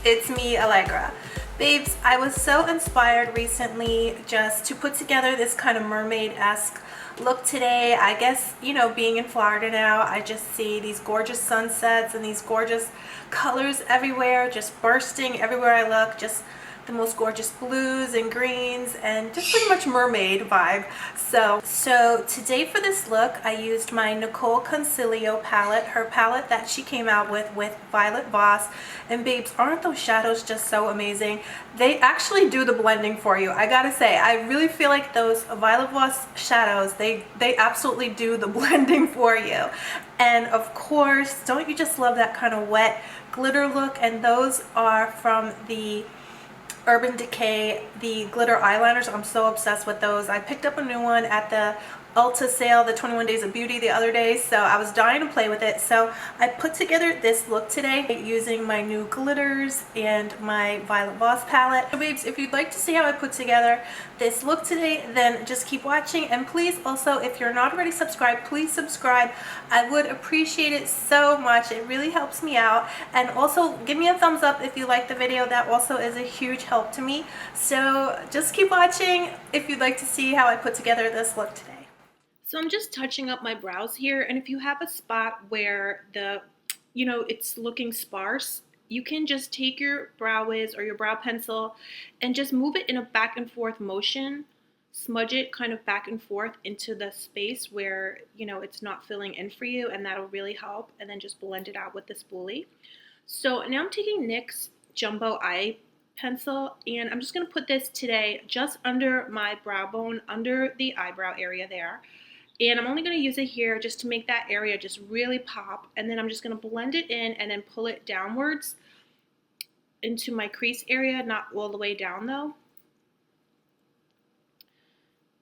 it's me, Alegra. Babes, I was so inspired recently just to put together this kind of mermaid-esque look today. I guess, you know, being in Florida now, I just see these gorgeous sunsets and these gorgeous colors everywhere, just bursting everywhere I look, just the most gorgeous blues and greens and just pretty much mermaid vibe. So today for this look, I used my Nicol Concilio palette, her palette that she came out with Violet Voss. And babes, aren't those shadows just so amazing? They actually do the blending for you. I gotta say, I really feel like those Violet Voss shadows, they absolutely do the blending for you. And of course, don't you just love that kind of wet glitter look? And those are from the Urban Decay, the glitter eyeliners. I'm so obsessed with those. I picked up a new one at the Ulta sale, the 21 Days of Beauty, the other day, so I was dying to play with it. So I put together this look today using my new glitters and my Violet Voss palette. So babes, if you'd like to see how I put together this look today, then just keep watching. And please also, if you're not already subscribed, please subscribe. I would appreciate it so much. It really helps me out. And also give me a thumbs up if you like the video. That also is a huge help to me. So just keep watching if you'd like to see how I put together this look today. So I'm just touching up my brows here, and if you have a spot where it's looking sparse, you can just take your brow wiz or your brow pencil and just move it in a back and forth motion, smudge it kind of back and forth into the space where, it's not filling in for you, and that'll really help, and then just blend it out with the spoolie. So now I'm taking NYX Jumbo Eye Pencil, and I'm just going to put this today just under my brow bone, under the eyebrow area there. And I'm only going to use it here just to make that area just really pop. And then I'm just going to blend it in and then pull it downwards into my crease area, not all the way down though.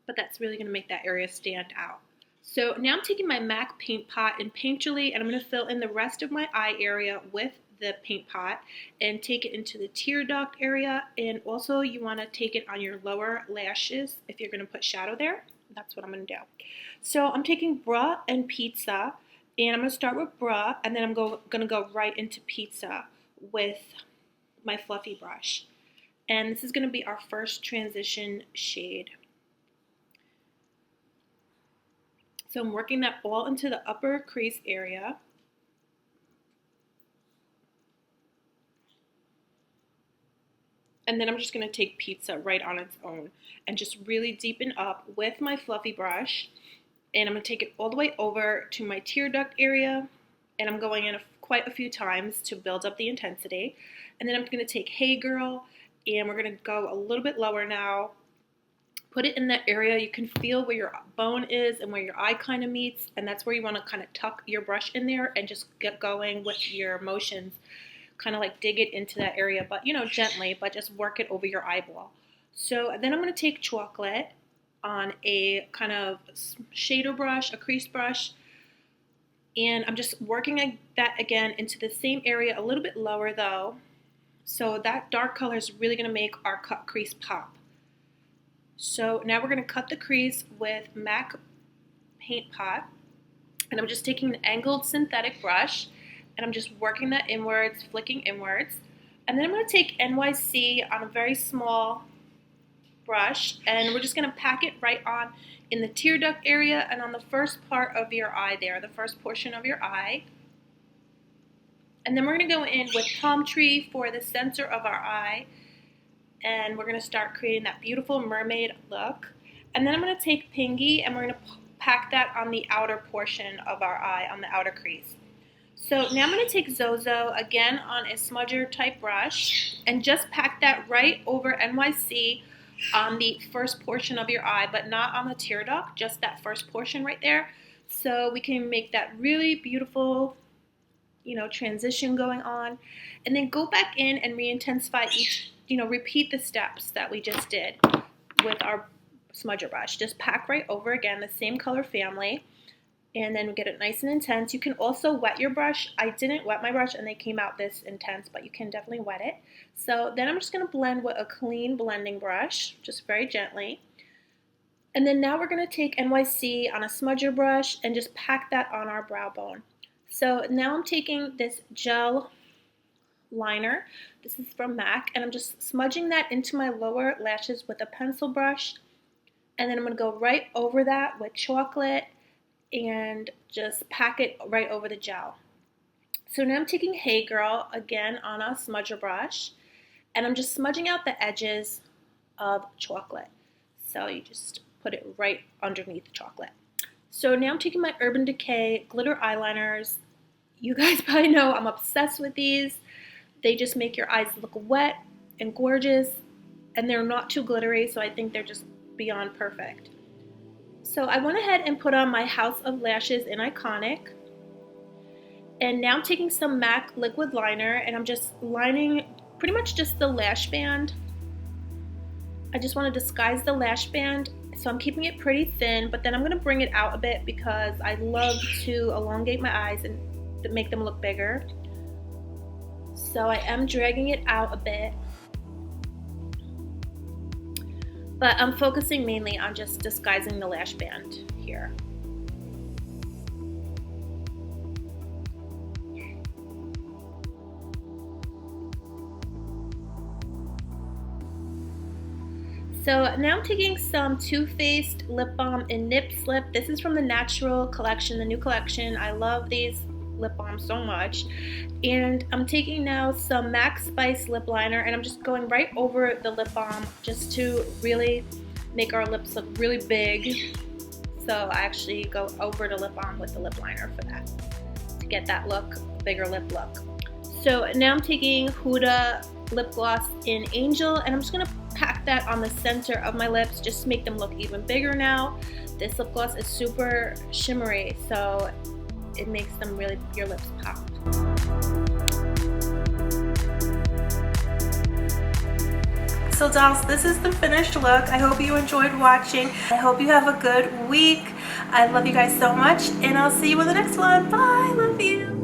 But that's really going to make that area stand out. So now I'm taking my MAC paint pot and Painterly, and I'm going to fill in the rest of my eye area with the paint pot and take it into the tear duct area. And also you want to take it on your lower lashes if you're going to put shadow there. That's what I'm going to do. So I'm taking Bruh and Pizza, and I'm going to start with Bruh, and then I'm going to go right into Pizza with my fluffy brush. And this is going to be our first transition shade. So I'm working that all into the upper crease area. And then I'm just going to take Pizza right on its own and just really deepen up with my fluffy brush. And I'm going to take it all the way over to my tear duct area. And I'm going in quite a few times to build up the intensity. And then I'm going to take Hey Girl, and we're going to go a little bit lower now. Put it in that area. You can feel where your bone is and where your eye kind of meets. And that's where you want to kind of tuck your brush in there and just get going with your motions. Kind of like dig it into that area, but gently, but just work it over your eyeball. So then I'm going to take Chocolate on a kind of shader brush, a crease brush, and I'm just working that again into the same area, a little bit lower though. So that dark color is really going to make our cut crease pop. So now we're going to cut the crease with MAC Paint Pot, and I'm just taking an angled synthetic brush, and I'm just working that inwards, flicking inwards. And then I'm going to take NYC on a very small brush, and we're just going to pack it right on in the tear duct area and on the first part of your eye there, the first portion of your eye. And then we're going to go in with Palm Tree for the center of our eye, and we're going to start creating that beautiful mermaid look. And then I'm going to take Pingy, and we're going to pack that on the outer portion of our eye, on the outer crease. So now I'm going to take Zozo again on a smudger type brush and just pack that right over NYC on the first portion of your eye, but not on the tear duct, just that first portion right there. So we can make that really beautiful, transition going on. And then go back in and re-intensify each, repeat the steps that we just did with our smudger brush. Just pack right over again, the same color family. And then get it nice and intense. You can also wet your brush. I didn't wet my brush and they came out this intense, but you can definitely wet it. So then I'm just going to blend with a clean blending brush, just very gently. And then now we're going to take NYC on a smudger brush and just pack that on our brow bone. So now I'm taking this gel liner. This is from MAC, and I'm just smudging that into my lower lashes with a pencil brush. And then I'm going to go right over that with chocolate and just pack it right over the gel. So now I'm taking Hey Girl again on a smudger brush, and I'm just smudging out the edges of chocolate. So you just put it right underneath the chocolate. So now I'm taking my Urban Decay glitter eyeliners. You guys probably know I'm obsessed with these. They just make your eyes look wet and gorgeous, and they're not too glittery, so I think they're just beyond perfect. So I went ahead and put on my House of Lashes in Iconic. And now I'm taking some MAC liquid liner, and I'm just lining pretty much just the lash band. I just want to disguise the lash band, so I'm keeping it pretty thin, but then I'm going to bring it out a bit because I love to elongate my eyes and to make them look bigger. So I am dragging it out a bit, but I'm focusing mainly on just disguising the lash band here. So now I'm taking some Too Faced lip balm in Nip Slip. This is from the Natural collection, the new collection. I love these lip balms so much. And I'm taking now some MAC Spice lip liner, and I'm just going right over the lip balm just to really make our lips look really big. So I actually go over the lip balm with the lip liner for that, to get that look, bigger lip look. So now I'm taking Huda lip gloss in Angel, and I'm just going to pack that on the center of my lips just to make them look even bigger now. This lip gloss is super shimmery, so it makes them really, your lips pop. So dolls, this is the finished look. I hope you enjoyed watching. I hope you have a good week. I love you guys so much, and I'll see you in the next one. Bye, love you.